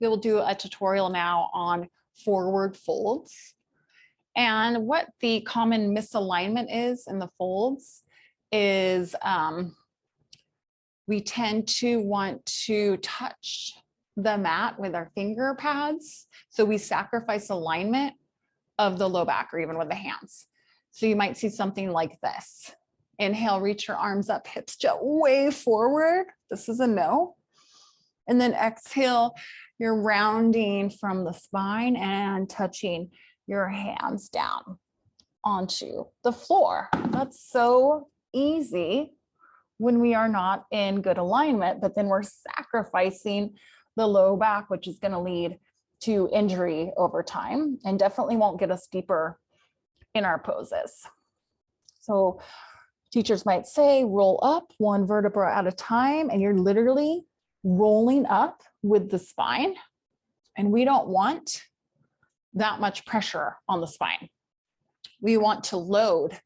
We will do a tutorial now on forward folds. And what the common misalignment is in the folds is we tend to want to touch the mat with our finger pads. So we sacrifice alignment of the low back or even with the hands. So you might see something like this. Inhale, reach your arms up, hips jet way forward. This is a no. And then exhale, you're rounding from the spine and touching your hands down onto the floor. That's so easy when we are not in good alignment, but then we're sacrificing the low back, which is going to lead to injury over time and definitely won't get us deeper in our poses. So teachers might say, roll up one vertebra at a time, and you're literally rolling up with the spine. And we don't want that much pressure on the spine. We want to load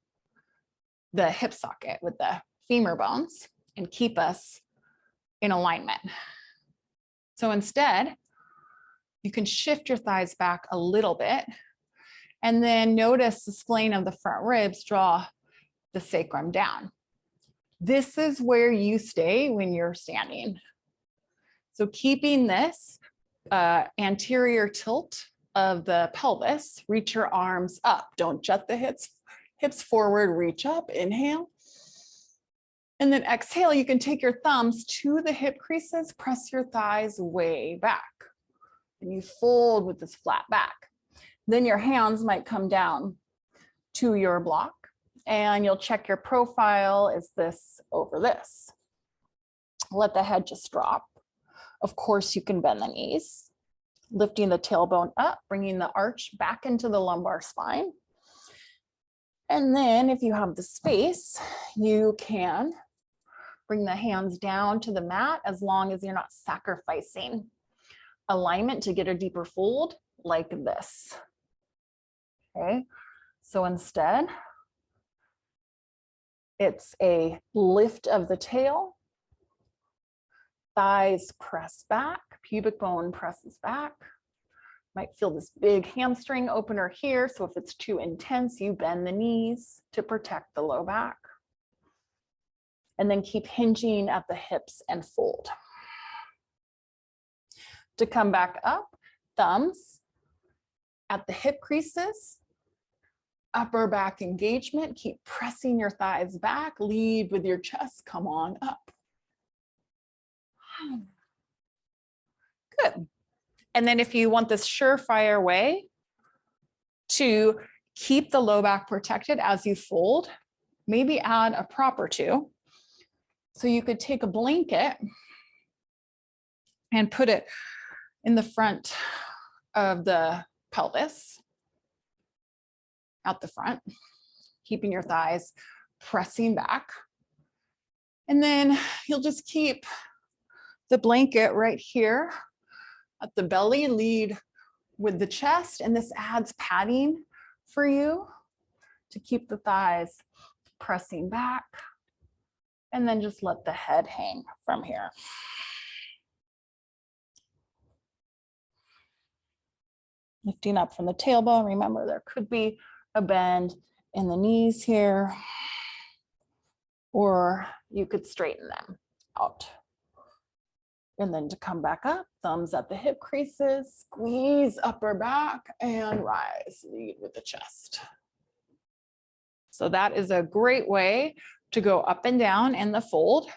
the hip socket with the femur bones and keep us in alignment. So instead, you can shift your thighs back a little bit and then notice the spline of the front ribs draw the sacrum down. This is where you stay when you're standing. So keeping this anterior tilt of the pelvis, reach your arms up. Don't jet the hips forward, reach up, inhale. And then exhale, you can take your thumbs to the hip creases, press your thighs way back. And you fold with this flat back. Then your hands might come down to your block and you'll check your profile. Is this over this? Let the head just drop. Of course, you can bend the knees, lifting the tailbone up, bringing the arch back into the lumbar spine. And then if you have the space, you can bring the hands down to the mat as long as you're not sacrificing alignment to get a deeper fold like this. Okay, so instead, it's a lift of the tail, thighs press back, pubic bone presses back. Might feel this big hamstring opener here. So if it's too intense, you bend the knees to protect the low back. And then keep hinging at the hips and fold. To come back up, thumbs at the hip creases, upper back engagement, keep pressing your thighs back, lead with your chest, come on up. Good. And then if you want this surefire way to keep the low back protected as you fold, maybe add a prop or two. So you could take a blanket and put it in the front of the pelvis, out the front, keeping your thighs pressing back. And then you'll just keep the blanket right here at the belly, lead with the chest, and this adds padding for you to keep the thighs pressing back. And then just let the head hang from here. Lifting up from the tailbone. Remember, there could be a bend in the knees here, or you could straighten them out. And then to come back up, thumbs at the hip creases, squeeze upper back and rise, lead with the chest. So that is a great way to go up and down in the fold,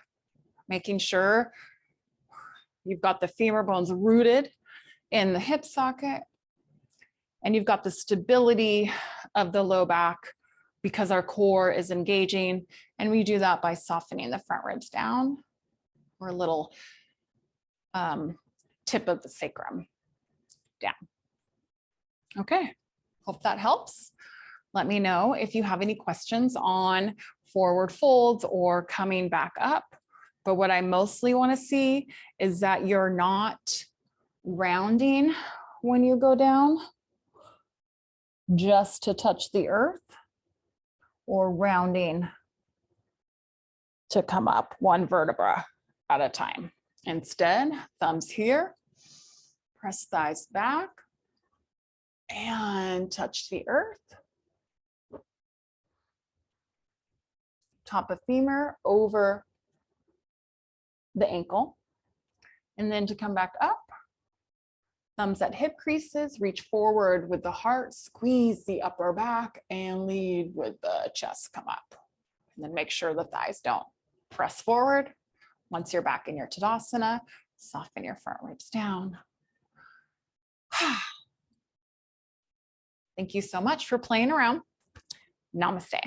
making sure you've got the femur bones rooted in the hip socket and you've got the stability of the low back because our core is engaging, and we do that by softening the front ribs down or a little tip of the sacrum down. Okay, hope that helps. Let me know if you have any questions on forward folds or coming back up. But what I mostly want to see is that you're not rounding when you go down just to touch the earth, or rounding to come up one vertebra at a time. Instead, thumbs here, Press thighs back and touch the earth. Top of femur over the ankle. And then to come back up, thumbs at hip creases, reach forward with the heart, squeeze the upper back and lead with the chest come up. And then make sure the thighs don't press forward. Once you're back in your Tadasana, soften your front ribs down. Thank you so much for playing around. Namaste.